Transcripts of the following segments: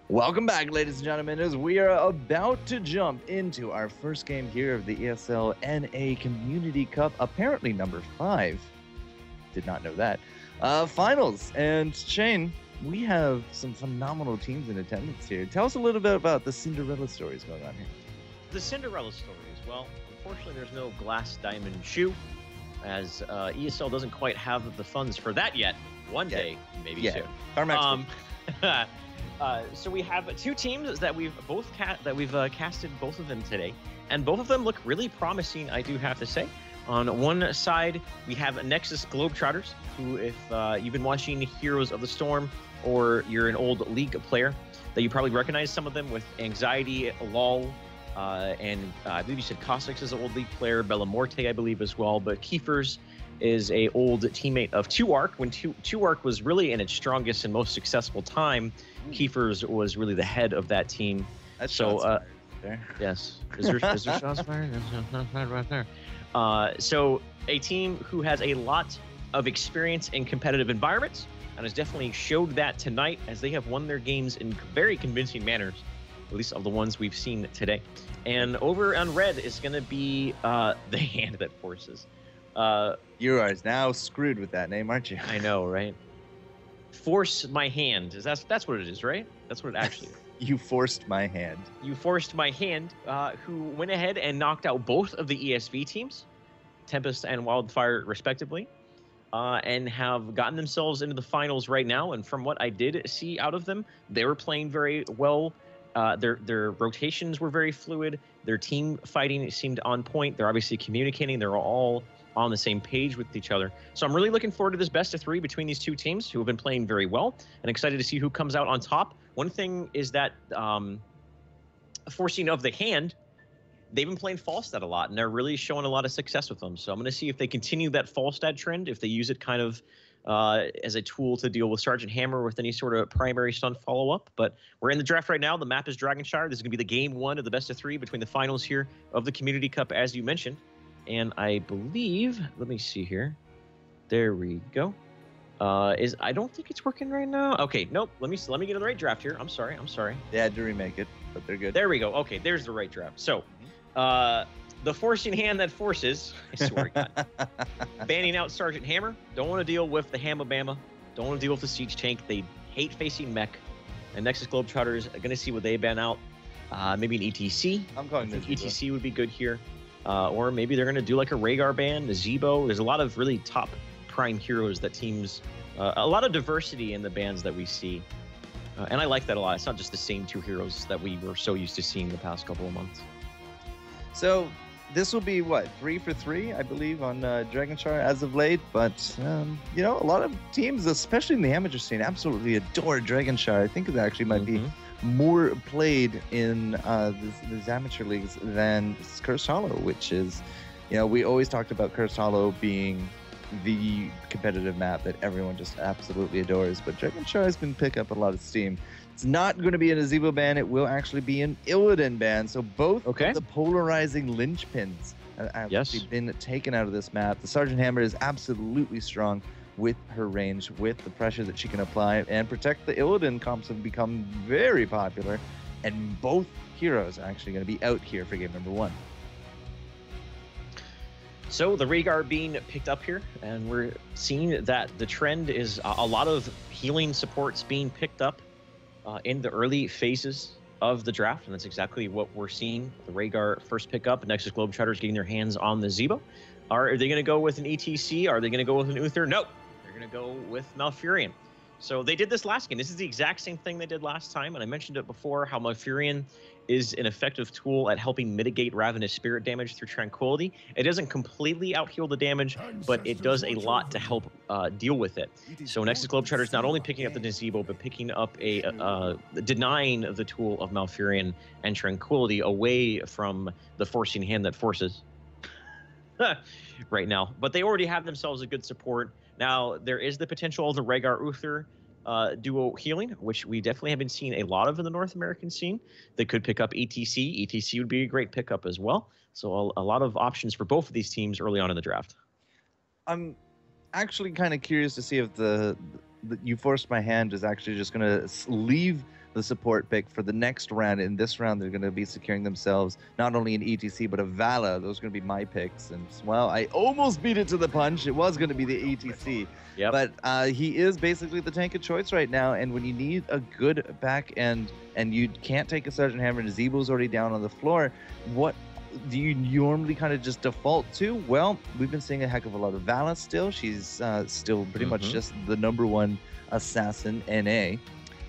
Welcome back, ladies and gentlemen, as we are about to jump into our first game here of the ESL NA Community Cup, apparently number 5. Did not know that. Finals. And Shane, we have some phenomenal teams in attendance here. Tell us a little bit about the Cinderella stories going on here. The Cinderella stories, well, unfortunately there's no glass diamond shoe, as ESL doesn't quite have the funds for that yet. One day, maybe soon. So we have two teams that we've both casted both of them today, and both of them look really promising, I do have to say. On one side, we have Nexus Globetrotters, who, if you've been watching Heroes of the Storm, or you're an old League player, that you probably recognize some of them with Anxiety, LOL, and I believe you said Cossix is an old League player, Bellamorte, I believe, as well, but Kiefer's is a old teammate of 2Arc. When 2Arc was really in its strongest and most successful time, Kiefer's was really the head of that team. That's so, there. Yes. Is there shots fired? There's shots fired right there. So a team who has a lot of experience in competitive environments and has definitely showed that tonight, as they have won their games in very convincing manners, at least of the ones we've seen today. And over on red is going to be the hand that forces. You are now screwed with that name, aren't you? I know, right? Force my hand. That's what it is, right? That's what it actually is. You forced my hand. You forced my hand, who went ahead and knocked out both of the ESV teams, Tempest and Wildfire, respectively, and have gotten themselves into the finals right now. And from what I did see out of them, they were playing very well. Their rotations were very fluid. Their team fighting seemed on point. They're obviously communicating. They're all on the same page with each other. So I'm really looking forward to this best of 3 between these two teams who have been playing very well, and excited to see who comes out on top. One thing is that forcing of the hand, they've been playing Falstad a lot, and they're really showing a lot of success with them. So I'm going to see if they continue that Falstad trend, if they use it kind of as a tool to deal with Sergeant Hammer with any sort of primary stun follow-up. But we're in the draft right now. The map is Dragonshire. This is going to be the game 1 of the best of 3 between the finals here of the Community Cup, as you mentioned. And I believe, let me see here. There we go. I don't think it's working right now. Okay, nope. Let me get to the right draft here. I'm sorry. They had to remake it, but they're good. There we go. Okay, there's the right draft. So, the forcing hand that forces, I swear to God. Banning out Sergeant Hammer. Don't want to deal with the Hamabama. Don't want to deal with the Siege Tank. They hate facing mech. And Nexus Globetrotters are going to see what they ban out. Maybe an ETC. I'm calling I think ETC would be good here. Or maybe they're going to do like a Rhaegar ban, a Zebo. There's a lot of really top prime heroes that teams, a lot of diversity in the bans that we see. And I like that a lot. It's not just the same 2 heroes that we were so used to seeing the past couple of months. So this will be, what, 3 for 3, I believe, on Dragonshire as of late. But, you know, a lot of teams, especially in the amateur scene, absolutely adore Dragonshire. I think it actually might be more played in these amateur leagues than Cursed Hollow, which is, you know, we always talked about Cursed Hollow being the competitive map that everyone just absolutely adores, but Dragonshire has been picking up a lot of steam. It's not going to be an Azebo ban, it will actually be an Illidan ban, so both of the polarizing linchpins have actually been taken out of this map. The Sergeant Hammer is absolutely strong with her range, with the pressure that she can apply and protect. The Illidan comps have become very popular, and both heroes are actually going to be out here for game number 1. So the Rhaegar being picked up here, and we're seeing that the trend is a lot of healing supports being picked up in the early phases of the draft, and that's exactly what we're seeing. The Rhaegar first pick up, Nexus Globetrotters getting their hands on the Zebo. Are they going to go with an ETC? Are they going to go with an Uther? No. They're going to go with Malfurion. So they did this last game. This is the exact same thing they did last time, and I mentioned it before, how Malfurion is an effective tool at helping mitigate Ravenous Spirit damage through Tranquility. It doesn't completely outheal the damage, but it does a lot to help deal with it. So Nexus Globetrotters not only picking up the Nazebo, but picking up denying the tool of Malfurion and Tranquility away from the forcing hand that forces right now. But they already have themselves a good support. Now, there is the potential of the Rhaegar Uther duo healing, which we definitely have been seeing a lot of in the North American scene. They could pick up ETC. ETC would be a great pickup as well. So a lot of options for both of these teams early on in the draft. I'm actually kind of curious to see if the You Forced My Hand is actually just going to leave the support pick for the next round. In this round, they're going to be securing themselves not only an ETC, but a Vala. Those are going to be my picks. And, well, I almost beat it to the punch. It was going to be the ETC. Yep. But he is basically the tank of choice right now. And when you need a good back end and you can't take a Sergeant Hammer and Zebo's already down on the floor, what do you normally kind of just default to? Well, we've been seeing a heck of a lot of Vala still. She's still pretty much just the #1 assassin NA.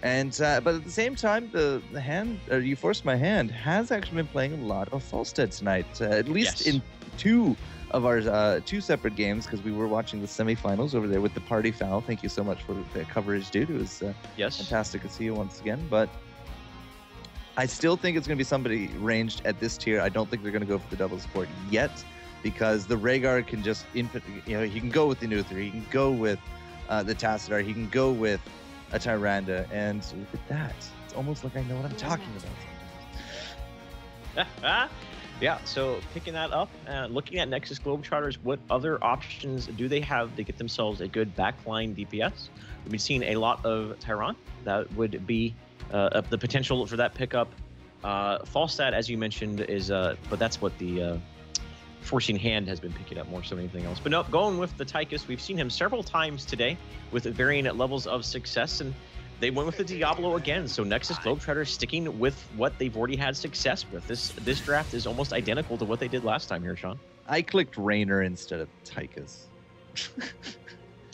And but at the same time, the hand, You Forced My Hand, has actually been playing a lot of Falstead tonight, at least in two of our two separate games, because we were watching the semifinals over there with the Party Foul. Thank you so much for the coverage, dude. It was fantastic to see you once again. But I still think it's going to be somebody ranged at this tier. I don't think they're going to go for the double support yet, because the Rhaegar can just he can go with the Uther, he can go with the Tassadar, he can go with a Tyrande, and look at that. It's almost like I know what I'm talking about. Yeah, so picking that up, looking at Nexus Globetrotters, what other options do they have to get themselves a good backline DPS? We've been seeing a lot of Tyron. That would be the potential for that pickup. Falstad, as you mentioned, is but that's what the Forcing Hand has been picking up more so than anything else. But no, going with the Tychus, we've seen him several times today with varying levels of success, and they went with the Diablo again. So Nexus Globetrotters sticking with what they've already had success with. This draft is almost identical to what they did last time here, Sean. I clicked Raynor instead of Tychus.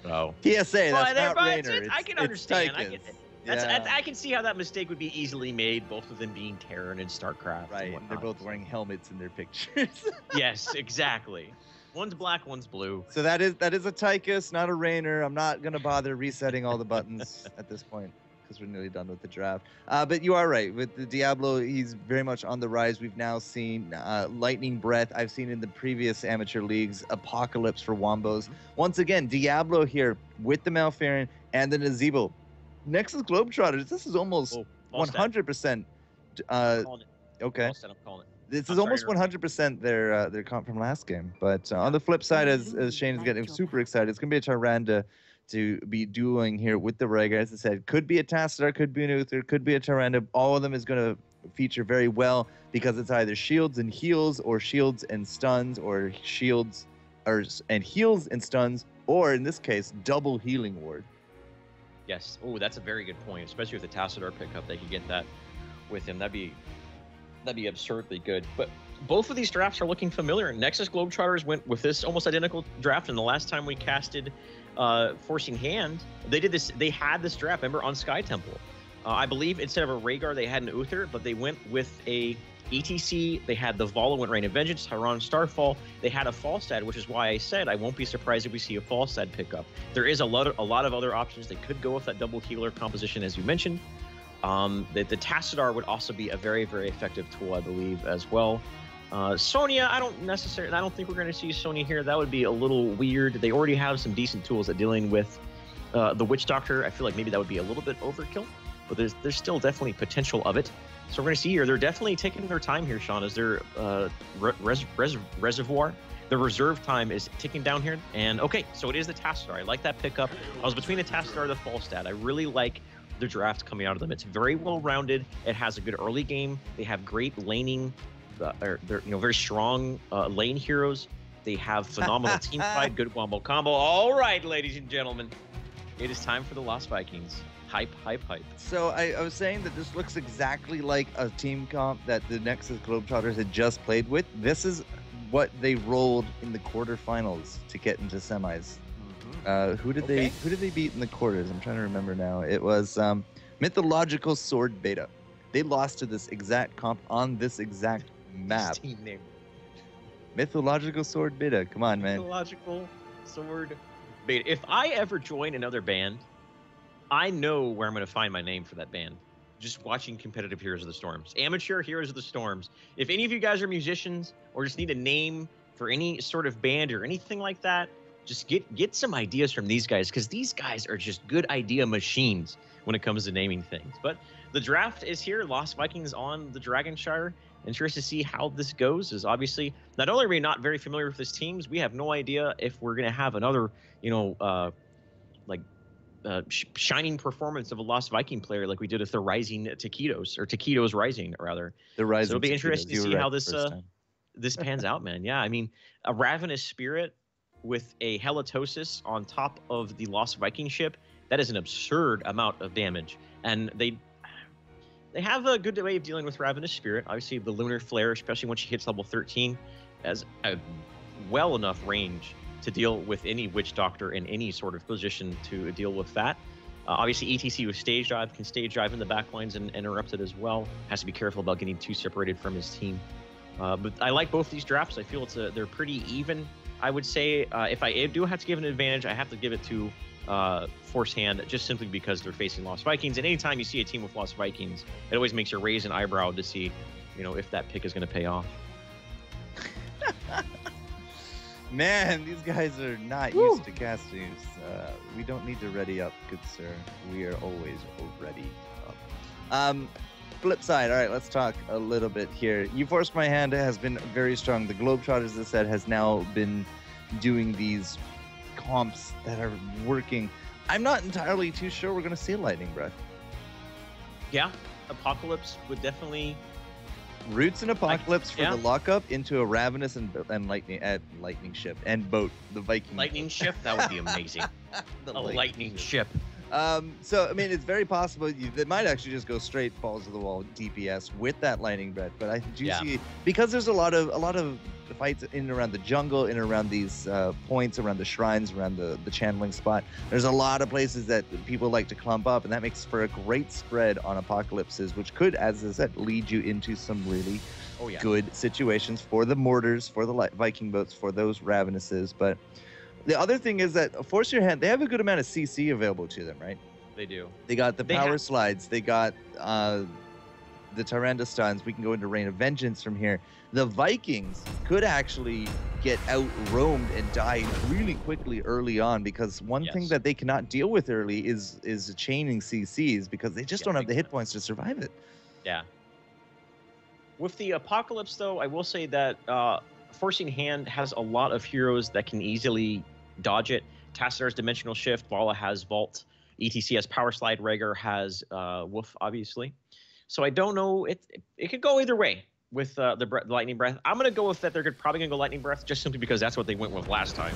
Oh. PSA, that's not Raynor. I can understand. I can see how that mistake would be easily made, both of them being Terran and StarCraft. Right, and they're both wearing helmets in their pictures. Yes, exactly. One's black, one's blue. So that is a Tychus, not a Raynor. I'm not going to bother resetting all the buttons at this point, because we're nearly done with the draft. But you are right. With the Diablo, he's very much on the rise. We've now seen Lightning Breath. I've seen in the previous amateur leagues, Apocalypse for Wombos. Once again, Diablo here with the Malfurion and the Nazebo. Nexus Globetrotters, this is almost 100%. Okay. I'm calling it. This is almost 100% their comp from last game. But on the flip side, as Shane is getting super excited, it's going to be a Tyrande to be dueling here with the Rhaegar. As I said, could be a Tassadar, could be an Uther, could be a Tyrande. All of them is going to feature very well, because it's either shields and heals, or shields and stuns, or shields and heals and stuns, or in this case, double healing ward. Yes. Oh, that's a very good point, especially with the Tassadar pickup. They could get that with him. That'd be absurdly good. But both of these drafts are looking familiar. Nexus Globetrotters went with this almost identical draft, and the last time we casted Forcing Hand, they did this. They had this draft, remember, on Sky Temple. I believe instead of a Rhaegar, they had an Uther, but they went with a ETC. They had the Vala went Rain of Vengeance, Tyron Starfall. They had a Falstad, which is why I said I won't be surprised if we see a Falstad pickup. There is a lot of other options. They could go with that double healer composition, as you mentioned. The Tassadar would also be a very, very effective tool, I believe, as well. Sonya, I don't think we're going to see Sonya here. That would be a little weird. They already have some decent tools at dealing with the Witch Doctor. I feel like maybe that would be a little bit overkill, but there's still definitely potential of it. So we're going to see here, they're definitely taking their time here, Sean, as their reservoir. The reserve time is ticking down here. And okay, so it is the Tassadar. I like that pickup. I was between the Tassadar and the Falstad. I really like the draft coming out of them. It's very well-rounded. It has a good early game. They have great laning. They're very strong lane heroes. They have phenomenal team fight, good wombo combo. All right, ladies and gentlemen, it is time for the Lost Vikings. Hype, hype, hype. So I was saying that this looks exactly like a team comp that the Nexus Globetrotters had just played with. This is what they rolled in the quarterfinals to get into semis. Who did they beat in the quarters? I'm trying to remember now. It was Mythological Sword Beta. They lost to this exact comp on this exact map. Team name. Mythological Sword Beta. Come on, man. Mythological Sword Beta. If I ever join another band, I know where I'm going to find my name for that band. Just watching competitive Heroes of the Storms. Amateur Heroes of the Storms. If any of you guys are musicians or just need a name for any sort of band or anything like that, just get some ideas from these guys, because these guys are just good idea machines when it comes to naming things. But the draft is here. Lost Vikings on the Dragonshire. Interested to see how this goes. Is obviously, not only are we not very familiar with this teams, we have no idea if we're going to have another, like shining performance of a Lost Viking player like we did with the Rising Taquitos, or Taquitos Rising, rather. The Rising. So it'll be Taquitos. interesting to see how this pans out, man. Yeah, I mean, a Ravenous Spirit with a Halitosis on top of the Lost Viking ship, that is an absurd amount of damage. And they have a good way of dealing with Ravenous Spirit. Obviously, the Lunar Flare, especially when she hits level 13, has a well enough range to deal with any Witch Doctor in any sort of position to deal with that. Obviously, ETC with Stage Drive can Stage Drive in the backlines and interrupt it as well. Has to be careful about getting too separated from his team. But I like both these drafts. I feel they're pretty even. I would say if I do have to give an advantage, I have to give it to Force Hand, just simply because they're facing Lost Vikings. And anytime you see a team with Lost Vikings, it always makes you raise an eyebrow to see, if that pick is going to pay off. Man, these guys are not used to casting. We don't need to ready up, good sir. We are always ready up. Flip side, all right, let's talk a little bit here. You Forced My Hand has been very strong. The Globetrotters, as I said, has now been doing these comps that are working. I'm not entirely too sure we're going to see Lightning Breath. Yeah, Apocalypse would definitely... Roots and Apocalypse for the lockup into a Ravenous and lightning ship and boat, the Viking. Lightning ship? That would be amazing. A lightning ship. So, I mean, it's very possible they might actually just go straight balls to the wall DPS with that Lightning Breath. But I do see, because there's a lot of fights in and around the jungle, in and around these points, around the shrines, around the channeling spot. There's a lot of places that people like to clump up, and that makes for a great spread on Apocalypses, which could, as I said, lead you into some really good situations for the mortars, for the Viking boats, for those Ravenouses. But the other thing is that Force Your Hand, they have a good amount of CC available to them, right? They do. They got the power slides. They got the Tyrande stuns. We can go into Rain of Vengeance from here. The Vikings could actually get out-roamed and die really quickly early on, because one thing that they cannot deal with early is chaining CCs, because they just don't have the hit points to survive it. Yeah. With the Apocalypse, though, I will say that Forcing Hand has a lot of heroes that can easily dodge it. Tassadar's Dimensional Shift, Vala has Vault, ETC has Power Slide, Rhaegar has Wolf, obviously. So I don't know, it could go either way with the Lightning Breath. I'm going to go with that they're probably going to go Lightning Breath, just simply because that's what they went with last time.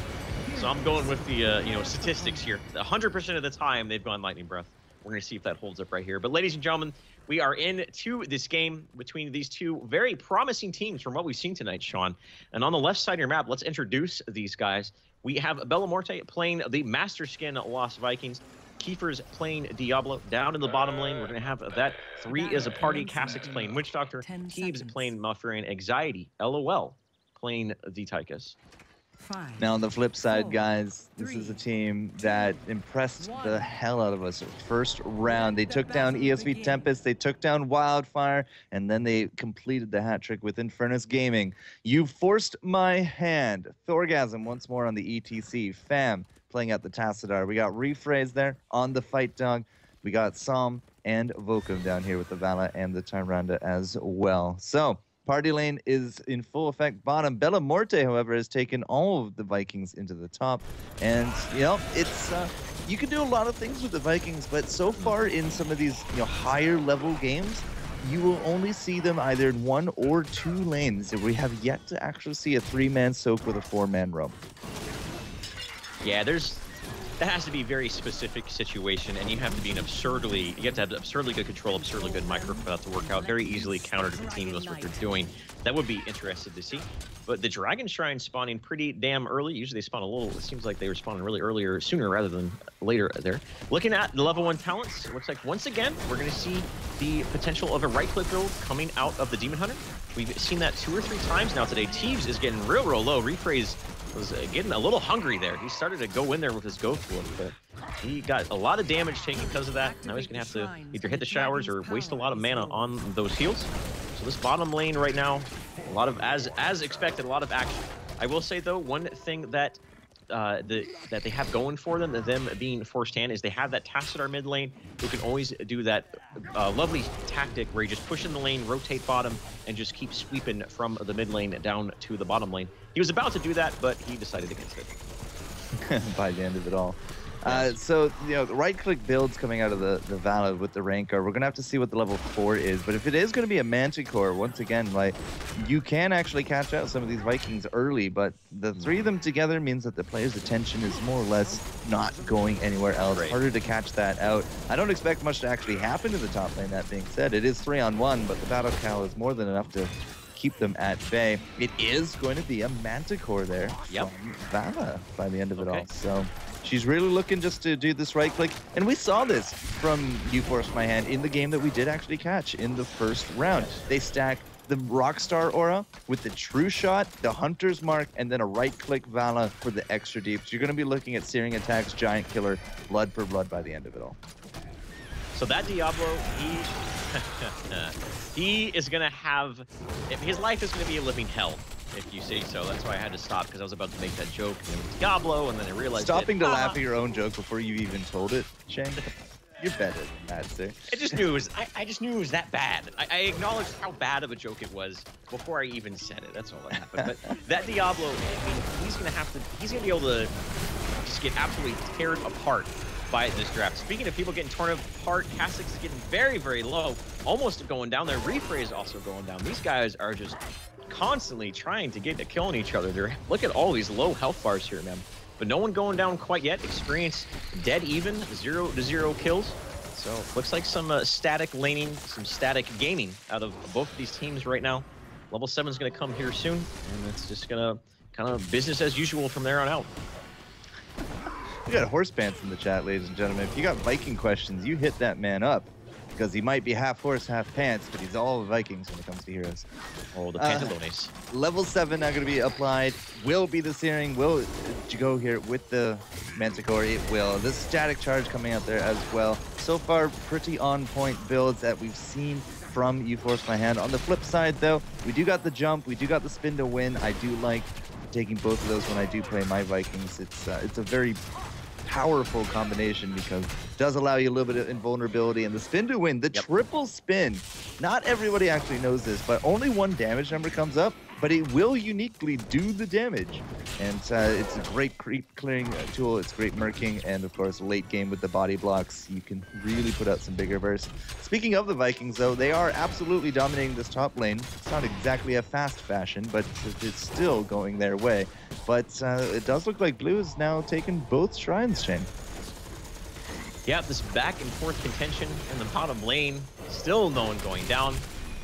So I'm going with the statistics here. 100% of the time they've gone Lightning Breath. We're going to see if that holds up right here. But ladies and gentlemen, we are into this game between these two very promising teams from what we've seen tonight, Sean. And on the left side of your map, let's introduce these guys. We have Bellamorte playing the Master Skin Lost Vikings. Kiefer's playing Diablo. Down in the bottom lane, we're going to have that 3 is a party. Cassix playing Witch Doctor. Teebs playing Malfurion. Anxiety, LOL, playing the Tychus. Now on the flip side, guys, this is a team that impressed the hell out of us. First round, they took down ESV Tempest, they took down Wildfire, and then they completed the hat trick with Infernus Gaming. You Forced My Hand. Thorgasm once more on the ETC. Fam playing at the Tassadar. We got Rephrase there on the Fight Dog. We got Psalm and Vokum down here with the Vala and the Tyrande as well. So party lane is in full effect bottom. Bellamorte, however, has taken all of the Vikings into the top. And, it's you can do a lot of things with the Vikings, but so far in some of these higher level games, you will only see them either in 1 or 2 lanes. We have yet to actually see a 3-man soak with a 4-man roam. Yeah, that has to be a very specific situation, and you have to be you have to have absurdly good control, absurdly good micro for that to work out. Very easily countered if the team knows what they're doing. That would be interesting to see. But the Dragon Shrine spawning pretty damn early. Usually they spawn it seems like they were spawning really sooner rather than later there. Looking at the level 1 talents, it looks like once again, we're going to see the potential of a right-click build coming out of the Demon Hunter. We've seen that 2 or 3 times now today. Teebs is getting real low. Rephrase was getting a little hungry there. He started to go in there with his ghost look, but he got a lot of damage taken because of that. Now he's gonna have to either hit the showers or waste a lot of mana on those heals. So this bottom lane right now, a lot of, as expected, a lot of action. I will say though, one thing that that they have going for them, them being Forced Hand, is they have that Tassadar mid lane who can always do that lovely tactic where you just push in the lane, rotate bottom, and just keep sweeping from the mid lane down to the bottom lane. He was about to do that, but he decided against it. By the end of it all. So, you know, the right-click builds coming out of the Vala with the Rancor. We're going to have to see what the level 4 is. But if it is going to be a Manticore, once again, like, you can actually catch out some of these Vikings early. But the 3 of them together means that the player's attention is more or less not going anywhere else. Right. Harder to catch that out. I don't expect much to actually happen to the top lane, that being said. It is 3-on-1, but the Battle Cow is more than enough to keep them at bay. It is going to be a Manticore there from Vala by the end of it all. So she's really looking just to do this right click. And we saw this from You Force My Hand in the game that we did actually catch in the first round. They stack the Rockstar aura with the True Shot, the Hunter's Mark, and then a right-click Vala for the extra deep. So you're going to be looking at Searing Attacks, Giant Killer, Blood for Blood by the end of it all. So that Diablo, he is going to have... His life is going to be a living hell, if you say so. That's why I had to stop, because I was about to make that joke. And it was Diablo, and then I realized... Stopping to laugh at your own joke before you even told it, Shane? You're better than that, sir. I just knew it was. I just knew it was that bad. I acknowledged how bad of a joke it was before I even said it. That's all that happened. But that Diablo, I mean, he's gonna be able to just get absolutely teared apart by this draft. Speaking of people getting torn apart, Cassix is getting very, very low, almost going down there. Refray is also going down. These guys are just constantly trying to get to killing each other. Look at all these low health bars here, man. But no one going down quite yet. Experience dead even, 0-0 kills. So looks like some static laning, some static gaming out of both of these teams right now. Level 7 is going to come here soon, and it's just going to kind of business as usual from there on out. We got horse pants in the chat, ladies and gentlemen. If you got Viking questions, you hit that man up. Because he might be half horse, half pants, but he's all Vikings when it comes to heroes. Oh, the pantalones. Level 7 now going to be applied. Will be the Searing. Will go here with the Manticore? It will. The static charge coming out there as well. So far, pretty on-point builds that we've seen from You Force My Hand. On the flip side, though, we do got the jump. We do got the spin to win. I do like taking both of those when I do play my Vikings. It's a very powerful combination because it does allow you a little bit of invulnerability, and the spin to win, the triple spin. Not everybody actually knows this, but only one damage number comes up, but it will uniquely do the damage. And it's a great creep clearing tool. It's great murking, and of course late game with the body blocks, you can really put out some bigger bursts. Speaking of the Vikings, though, they are absolutely dominating this top lane. It's not exactly a fast fashion, but it's still going their way. But it does look like Blue is now taking both shrines, Shane. Yeah, this back and forth contention in the bottom lane, still no one going down.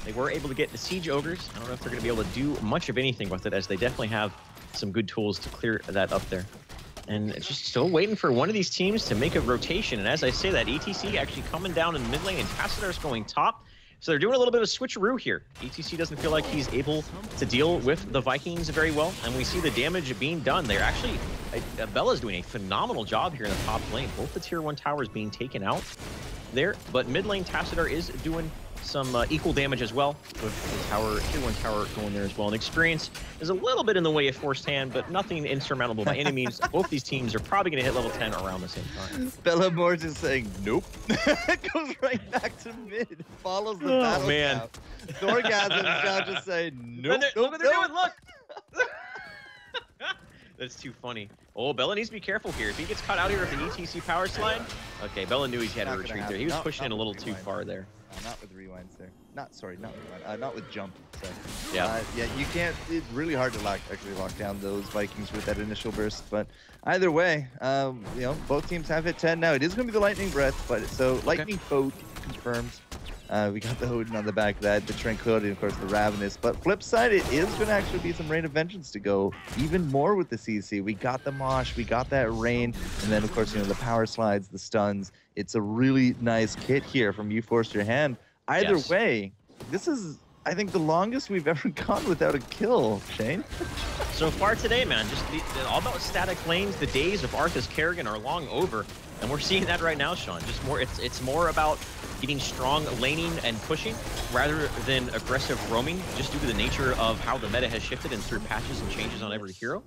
They were able to get the Siege Ogres. I don't know if they're going to be able to do much of anything with it, as they definitely have some good tools to clear that up there. And just still waiting for one of these teams to make a rotation. And as I say that, ETC actually coming down in the mid lane, and Tassadar's going top. So they're doing a little bit of a switcheroo here. ETC doesn't feel like he's able to deal with the Vikings very well, and we see the damage being done. They're actually, Bella's doing a phenomenal job here in the top lane. Both the tier 1 towers being taken out there, but mid lane Tassadar is doing some equal damage as well, with the tower, tier 1 tower going there as well. And Experience is a little bit in the way of Forced Hand, but nothing insurmountable by any means. Both these teams are probably going to hit level 10 around the same time. Bella Moore just saying, nope. Goes right back to mid. Follows the battle. Man. Thorgasm shall just say, nope, look what they're doing, look! That's too funny. Oh, Bella needs to be careful here. If he gets caught out here with an ETC power slide. Okay, Bella knew he had to retreat there. He was pushing in a little too far there. Not with rewinds there. Not rewind. Not with jump. So. Yeah. Yeah, you can't. It's really hard to actually lock down those Vikings with that initial burst. But either way, you know, both teams have hit 10 now. It is going to be the Lightning Breath, but so Lightning Boat confirmed. We got the Odin on the back of that, the Tranquility, and of course the Ravenous. But flip side, it is going to actually be some Rain of Vengeance to go even more with the CC. We got the Mosh, we got that Rain, and then of course, you know, the power slides, the stuns. It's a really nice kit here from You Forced Your Hand. Either way, this is, I think, the longest we've ever gone without a kill, Shane. So far today, man, just all about static lanes. The days of Arthas Kerrigan are long over, and we're seeing that right now, Sean. Just more, it's more about getting strong laning and pushing rather than aggressive roaming, just due to the nature of how the meta has shifted and through patches and changes on every hero.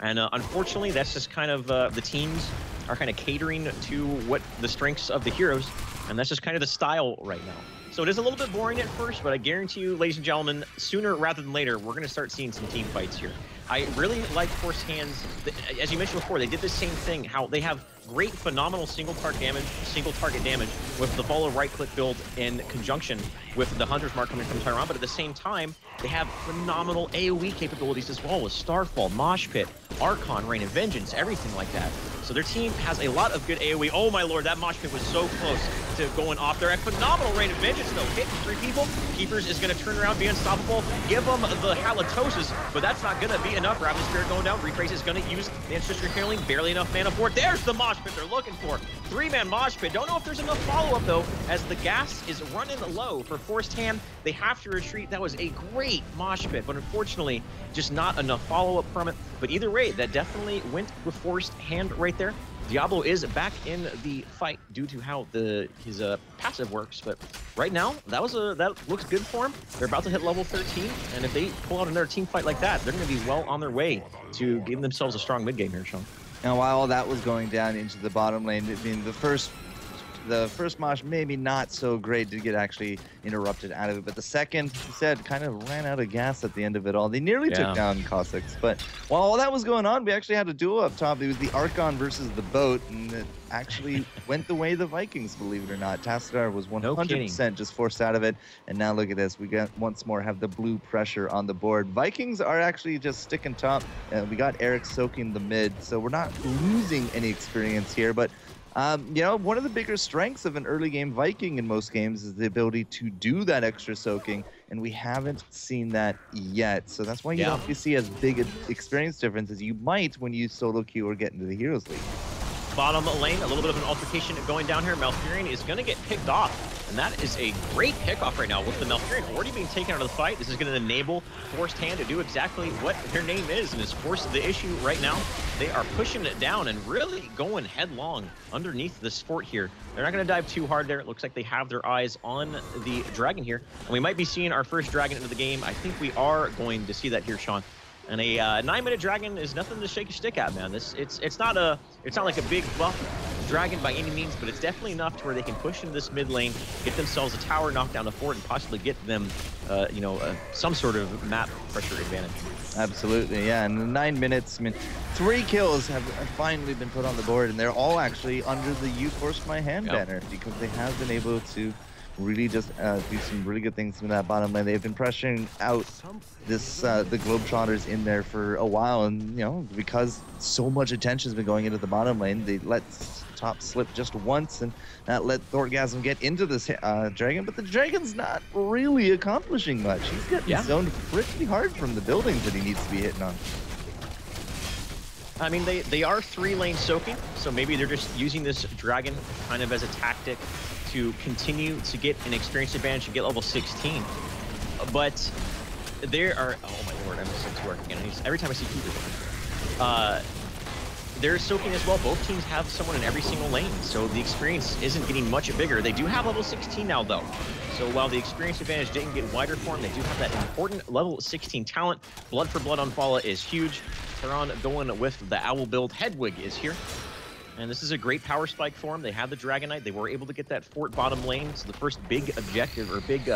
And unfortunately, that's just kind of the teams are kind of catering to what the strengths of the heroes, and that's just kind of the style right now. So it is a little bit boring at first, but I guarantee you, ladies and gentlemen, sooner rather than later, we're going to start seeing some team fights here. I really like Force Hands. As you mentioned before, they did the same thing, how they have great, phenomenal single target damage with the follow right-click build in conjunction with the Hunter's Mark coming from Tyron, but at the same time, they have phenomenal AoE capabilities as well with Starfall, Mosh Pit, Archon, Rain of Vengeance, everything like that. So their team has a lot of good AoE. Oh my lord, that Mosh Pit was so close to going off there. A phenomenal Rain of Vengeance though. Hit 3 people. Keepers is going to turn around, be unstoppable, give them the halitosis, but that's not going to be enough. Ravenous Spirit going down. Retrace is going to use the Ancestral Healing. Barely enough mana for it. There's the Mosh Pit they're looking for. 3-man Mosh Pit. Don't know if there's enough follow-up though, as the gas is running low for Forced Hand. They have to retreat. That was a great Mosh Pit, but unfortunately, just not enough follow-up from it. But either way, that definitely went with Forced Hand right there. Diablo is back in the fight due to how his passive works, but right now that looks good for him. They're about to hit level 13, and if they pull out another team fight like that, they're going to be well on their way to giving themselves a strong mid game here, Sean. And while all that was going down into the bottom lane, I mean, the first mosh maybe not so great to get actually interrupted out of it, but the second, he said, kind of ran out of gas at the end of it all. They nearly took down Cossacks, but while all that was going on, we actually had a duel up top. It was the Archon versus the boat, and it actually went the way of the Vikings, believe it or not. Tassadar was 100% just forced out of it, and now look at this. We got once more have the blue pressure on the board. Vikings are actually just sticking top, and we got Eric soaking the mid, so we're not losing any experience here, but you know, one of the bigger strengths of an early game Viking in most games is the ability to do that extra soaking, and we haven't seen that yet. So that's why you don't see as big an experience difference as you might when you solo queue or get into the Heroes League. Bottom lane, a little bit of an altercation going down here. Malfurion is going to get picked off, and that is a great pickoff right now with the Malfurion already being taken out of the fight. This is going to enable Forced Hand to do exactly what their name is, and is force the issue right now. They are pushing it down and really going headlong underneath this fort here. They're not going to dive too hard there. It looks like they have their eyes on the dragon here, and we might be seeing our first dragon into the game. I think we are going to see that here, Sean. And a 9-minute dragon is nothing to shake a stick at, man. It's not like a big buff dragon by any means, but it's definitely enough to where they can push into this mid lane, get themselves a tower, knock down a fort, and possibly get them, some sort of map pressure advantage. Absolutely, yeah. And in 9 minutes, I mean, 3 kills have finally been put on the board, and they're all actually under the "You Forced My Hand" banner, because they have been able to really just do some really good things in that bottom lane. They've been pressuring out this the Globetrotters in there for a while, and you know, because so much attention has been going into the bottom lane, they let top slip just once, and that let Thorgasm get into this dragon, but the dragon's not really accomplishing much. He's getting zoned pretty hard from the buildings that he needs to be hitting on. I mean, they are 3-lane soaking, so maybe they're just using this dragon kind of as a tactic to continue to get an experience advantage and get level 16. But there are, oh my lord, I'm just to work again. Every time I see Keeper, they're soaking as well. Both teams have someone in every single lane, so the experience isn't getting much bigger. They do have level 16 now, though. So while the experience advantage didn't get wider for them, they do have that important level 16 talent. Blood for blood on Fala is huge. They're on going with the Owl build. Hedwig is here. And this is a great power spike for them. They had the Dragon Knight. They were able to get that fort bottom lane. So the first big objective, or big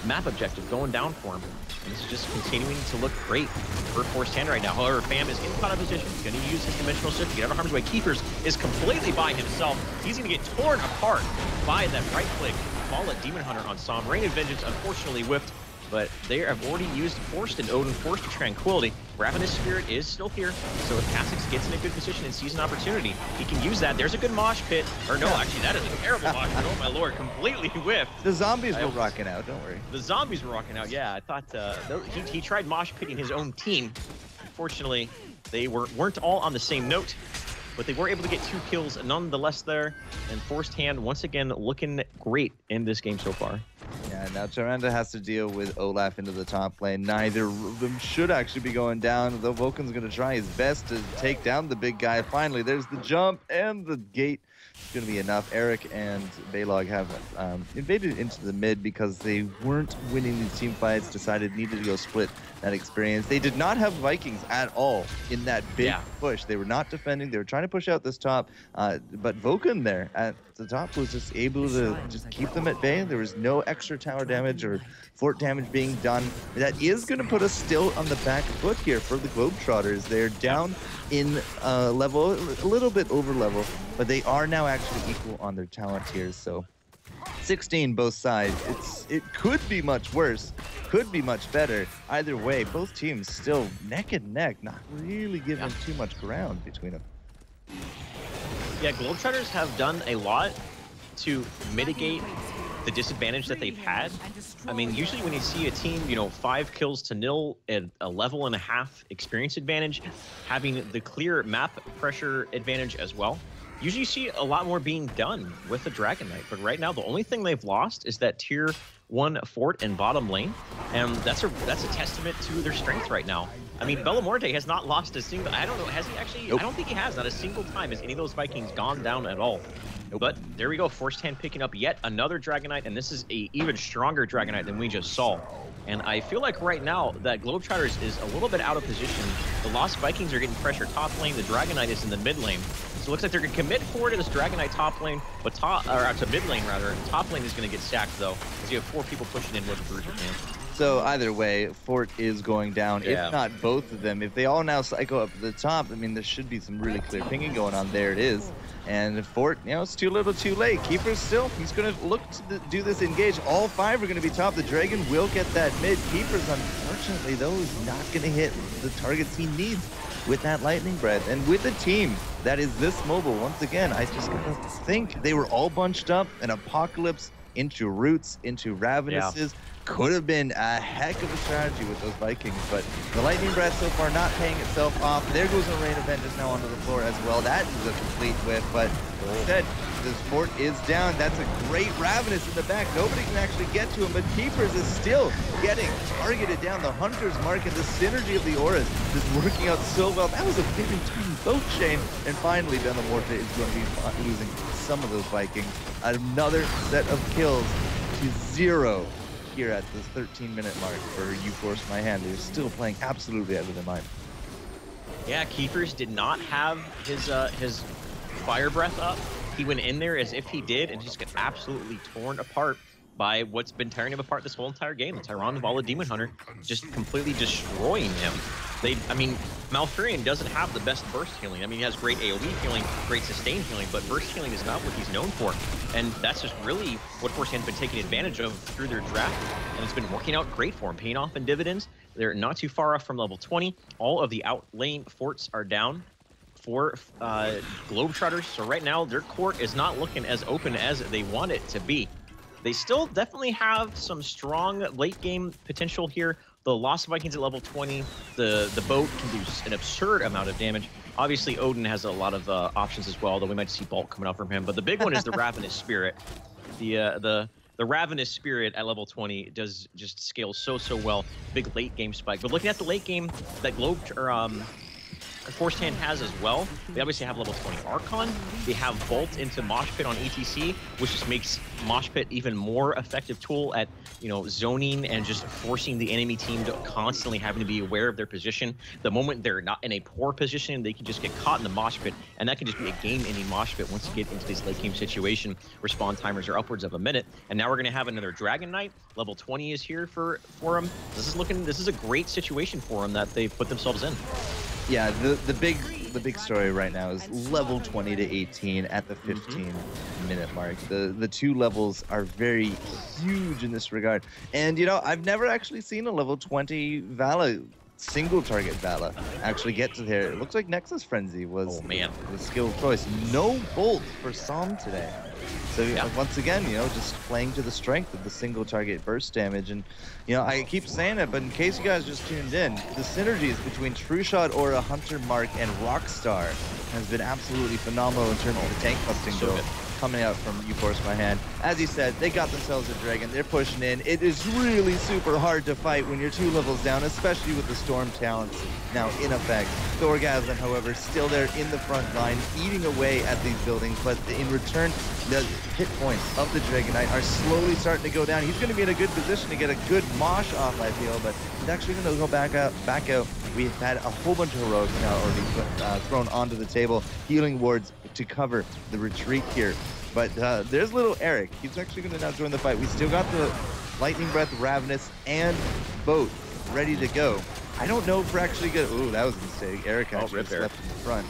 map objective going down for them. And this is just continuing to look great for Forced Hand right now. However, Fam is in caught up position. He's going to use his dimensional shift to get out of harm's way. Keepers is completely by himself. He's going to get torn apart by that right click. Fall at Demon Hunter on Som. Rain of Vengeance unfortunately whiffed, but they have already used Forced and Odin, Forced to Tranquility. Ravenous Spirit is still here, so if Kha'Zix gets in a good position and sees an opportunity, he can use that. There's a good mosh pit. Or no, actually, that is a terrible mosh pit. Oh my lord, completely whiffed. The zombies were rocking out, don't worry. The zombies were rocking out, yeah. I thought he tried mosh pitting his own team. Unfortunately, they weren't all on the same note, but they were able to get 2 kills nonetheless there. And Forced Hand, once again, looking great in this game so far. Yeah, now Tyrande has to deal with Olaf into the top lane. Neither of them should actually be going down, though Vulcan's going to try his best to take down the big guy. Finally, there's the jump and the gate. It's going to be enough. Eric and Baylog have invaded into the mid because they weren't winning these team fights, needed to go split that experience. They did not have Vikings at all in that big push. They were not defending. They were trying to push out this top, but Vulcan there the top was just able to just keep them at bay. There was no extra tower damage or fort damage being done. That is going to put us still on the back foot here for the Globetrotters. They're down in level, a little bit over level, but they are now actually equal on their talent tiers. So 16 both sides. It could be much worse, could be much better. Either way, both teams still neck and neck, not really giving too much ground between them. Yeah, Globetrotters have done a lot to mitigate the disadvantage that they've had. I mean, usually when you see a team, 5 kills to 0 at a level and a half experience advantage, having the clear map pressure advantage as well, usually you see a lot more being done with the Dragon Knight. But right now, the only thing they've lost is that tier 1 fort in bottom lane, and that's a testament to their strength right now. I mean, Bellamorte has not lost a single, I don't know, has he actually? Nope. I don't think he has. Not a single time has any of those Vikings gone down at all. Nope. But there we go, Firsthand picking up yet another Dragon Knight, and this is a even stronger Dragon Knight than we just saw. And I feel like right now that Globetrotters is a little bit out of position. The Lost Vikings are getting pressure top lane. The Dragon Knight is in the mid lane. So it looks like they're going to commit forward to this Dragon Knight top lane, but to mid lane rather. Top lane is going to get sacked though, because you have 4 people pushing in with Bruiser Man. So either way, Fort is going down, if not both of them. If they all now cycle up to the top, I mean, there should be some really clear pinging going on. There it is. And Fort, it's too little too late. Keeper's still, he's going to look to do this engage. All 5 are going to be top. The Dragon will get that mid. Keeper's, unfortunately, though, is not going to hit the targets he needs with that lightning breath. And with a team that is this mobile, once again, I just got to think they were all bunched up. An Apocalypse into Roots, into Ravenuses. Could have been a heck of a strategy with those Vikings, but the lightning breath so far not paying itself off. There goes a rain event just now onto the floor as well. That is a complete whiff, but instead, this fort is down. That's a great Ravenous in the back. Nobody can actually get to him, but Keepers is still getting targeted down the Hunter's mark, and the synergy of the auras is working out so well. That was a very tiny boat chain, and finally, Bellamorte is going to be losing some of those Vikings. Another set of kills to 0. Here at this 13-minute mark for You Force My Hand. They're still playing absolutely out of their mind. Yeah, Keepers did not have his fire breath up. He went in there as if he did and just got absolutely torn apart by what's been tearing him apart this whole entire game. The Tyrannovala Demon Hunter just completely destroying him. I mean, Malfurion doesn't have the best burst healing. I mean, he has great AoE healing, great sustain healing, but burst healing is not what he's known for. And that's just really what Firshand's been taking advantage of through their draft. And it's been working out great for him, paying off in dividends. They're not too far off from level 20. All of the out lane forts are down for Globetrotters. So right now, their court is not looking as open as they want it to be. They still definitely have some strong late game potential here. The Lost Vikings at level 20, the boat can do an absurd amount of damage. Obviously, Odin has a lot of options as well, though we might see bulk coming out from him. But the big one is the Ravenous Spirit. The Ravenous Spirit at level 20 does just scale so well. Big late game spike. But looking at the late game that Firsthand has as well, they obviously have level 20 Archon. They have Bolt into Mosh Pit on ETC, which just makes Mosh Pit even more effective tool at zoning and just forcing the enemy team to constantly having to be aware of their position. The moment they're not in a poor position, they can just get caught in the Mosh Pit, and that can just be a game-ending Mosh Pit once you get into this late game situation. Respawn timers are upwards of a minute, and now we're going to have another Dragon Knight. Level 20 is here for him. This is a great situation for him that they've put themselves in. Yeah, the big story right now is level 20 to 18 at the 15-minute mark. The 2 levels are very huge in this regard. And I've never actually seen a level 20 Vala, single target Vala, actually get to there. It looks like Nexus Frenzy was the skill of choice. No Bolt for Psalm today. So once again, just playing to the strength of the single target burst damage. And I keep saying it, but in case you guys just tuned in, the synergies between True Shot, Aura, Hunter Mark, and Rockstar has been absolutely phenomenal in terms of the tank busting build coming out from You Force My Hand. As you said, they got themselves a dragon. They're pushing in. It is really super hard to fight when you're 2 levels down, especially with the Storm talents now in effect. Thorgasm, however, still there in the front line, eating away at these buildings, but in return, the hit points of the Dragon Knight are slowly starting to go down. He's going to be in a good position to get a good mosh off, I feel, but he's actually going to go back out. We've had a whole bunch of heroics now already thrown onto the table. Healing wards to cover the retreat here But there's little Eric. He's actually going to now join the fight. We still got the Lightning Breath, Ravenous, and Boat ready to go. I don't know if we're actually going to... Ooh, that was a mistake. Eric actually slept in the front.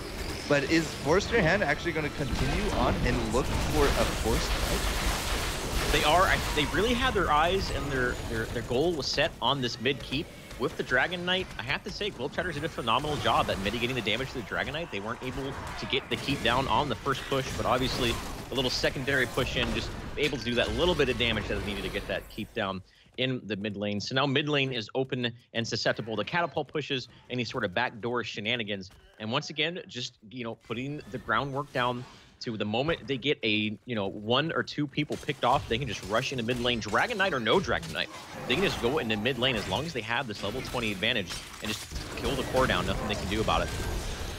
But is Forced Your Hand actually going to continue on and look for a forced fight? They are. They really had their eyes and their goal was set on this mid keep. With the Dragon Knight, I have to say, Globetrotters did a phenomenal job at mitigating the damage to the Dragon Knight. They weren't able to get the keep down on the first push, but obviously a little secondary push in, just able to do that little bit of damage that is needed to get that keep down in the mid lane. So now mid lane is open and susceptible to catapult pushes, any sort of backdoor shenanigans. And once again, just, putting the groundwork down to the moment they get a, 1 or 2 people picked off, they can just rush into mid lane, Dragon Knight or no Dragon Knight. They can just go into mid lane as long as they have this level 20 advantage and just kill the core down. Nothing they can do about it.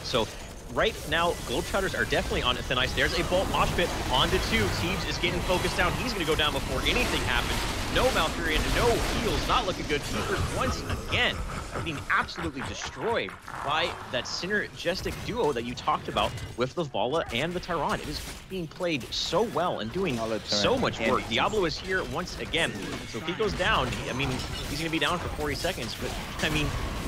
So right now, Globetrotters are definitely on thin ice. There's a Bolt Mosh Pit onto 2. Teebs is getting focused down. He's going to go down before anything happens. No Malfurion, no heals, not looking good. Keepers once again are being absolutely destroyed by that synergistic duo that you talked about with the Vala and the Tyron. It is being played so well and doing so much work. Diablo is here once again. So if he goes down, he's going to be down for 40 seconds. But,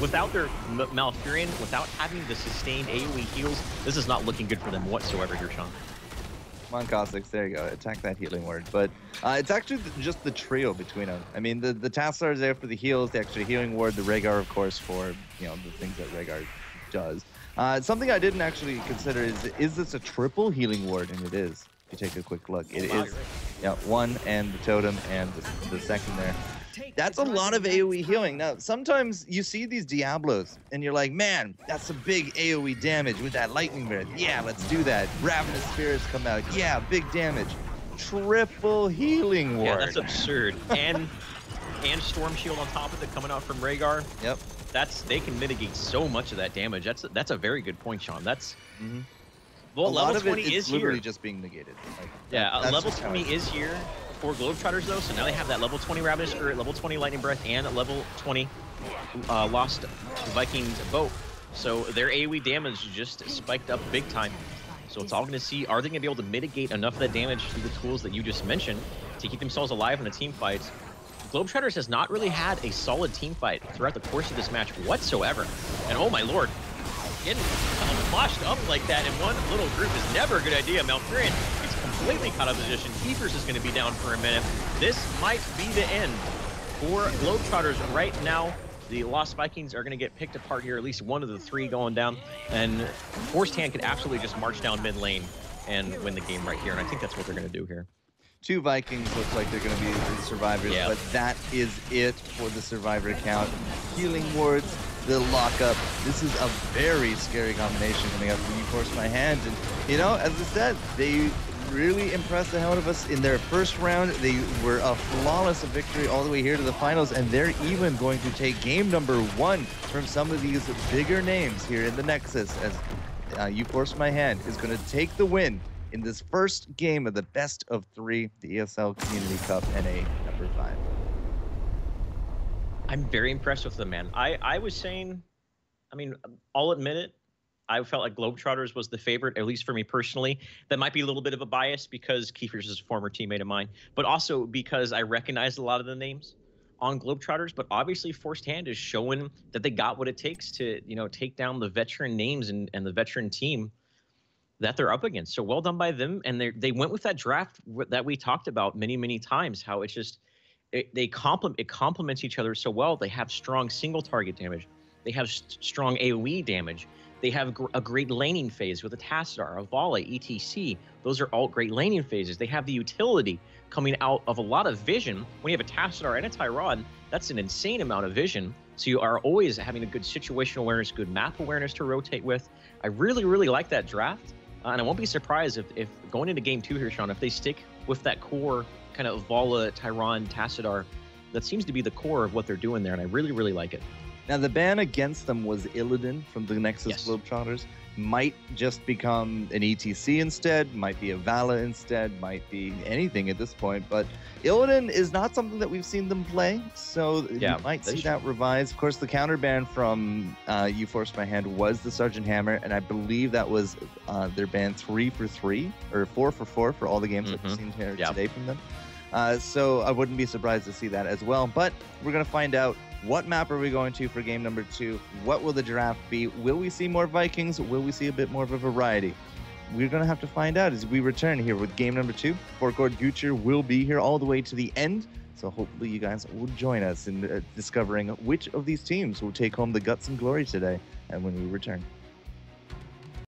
without their Malfurion, without having the sustained AoE heals, this is not looking good for them whatsoever here, Sean. Come on, Cossix, there you go. Attack that healing ward. But it's actually just the trio between them. I mean, the Tassadar is there for the heals, the extra healing ward, the Rhaegar, of course, for, the things that Rhaegar does. Something I didn't actually consider is this a triple healing ward? And it is. If you take a quick look, it is. Right. Yeah, 1 and the totem and the second there. That's a lot of AoE healing. Now, sometimes you see these Diablos, and you're like, man, that's some big AoE damage with that Lightning Breath. Yeah, let's do that. Ravenous Spirits come out. Yeah, big damage. Triple healing ward. Yeah, that's absurd. and Storm Shield on top of it coming out from Rhaegar. Yep. They can mitigate so much of that damage. That's a very good point, Sean. That's... Well, a level lot 20 of it is literally here. just being negated. Level 20 is here for Globetrotters, though. So now they have that level 20 Ravenous Spirit, level 20 Lightning Breath, and level 20 Lost Vikings Boat. So their AoE damage just spiked up big time. So it's all going to see, are they going to be able to mitigate enough of that damage through the tools that you just mentioned to keep themselves alive in the team fights? Globetrotters has not really had a solid team fight throughout the course of this match whatsoever. And oh my lord, getting moshed up like that in one little group is never a good idea. Malfurion gets completely caught out of position. Keepers is going to be down for a minute. This might be the end for Globetrotters right now. The Lost Vikings are going to get picked apart here, at least one of the 3 going down. And Forced Hand could absolutely just march down mid lane and win the game right here. And I think that's what they're going to do here. 2 Vikings look like they're going to be the survivors, but that is it for the survivor count. Healing wards, the lockup. This is a very scary combination coming up from You Force My Hand. And, as I said, they really impressed the hell out of us in their first round. They were a flawless victory all the way here to the finals, and they're even going to take game number 1 from some of these bigger names here in the Nexus, as You Force My Hand is going to take the win in this first game of the best of 3, the ESL Community Cup NA number 5. I'm very impressed with them, man. I was saying, I'll admit it, I felt like Globetrotters was the favorite, at least for me personally. That might be a little bit of a bias because Kiefer's is a former teammate of mine, but also because I recognized a lot of the names on Globetrotters. But obviously Forced Hand is showing that they got what it takes to, take down the veteran names and the veteran team that they're up against. So well done by them. And they went with that draft that we talked about many, many times, how it's just, it complements each other so well. They have strong single target damage. They have strong AoE damage. They have a great laning phase with a Tassadar, a Vala, ETC. Those are all great laning phases. They have the utility coming out of a lot of vision. When you have a Tassadar and a Tyron, that's an insane amount of vision. So you are always having a good situational awareness, good map awareness to rotate with. I really, really like that draft. And I won't be surprised if going into game 2 here, Sean, if they stick with that core kind of Vala, Tyron, Tassadar, that seems to be the core of what they're doing there. And I really, really like it. Now, the ban against them was Illidan from the Nexus Yes. Globetrotters. Might just become an ETC instead, might be a Vala instead, might be anything at this point. But Illidan is not something that we've seen them play, so Yeah, you might they see should. that revised. Of course, the counter ban from You Forced My Hand was the Sergeant Hammer, and I believe that was their ban 3 for 3 or 4 for 4 for all the games that we've seen here today from them. So I wouldn't be surprised to see that as well. But we're going to find out what map are we going to for game number 2. What will the draft be? Will we see more Vikings? Will we see a bit more of a variety? We're going to have to find out as we return here with game number 2. FourCourtJester will be here all the way to the end. So hopefully you guys will join us in discovering which of these teams will take home the guts and glory today and when we return.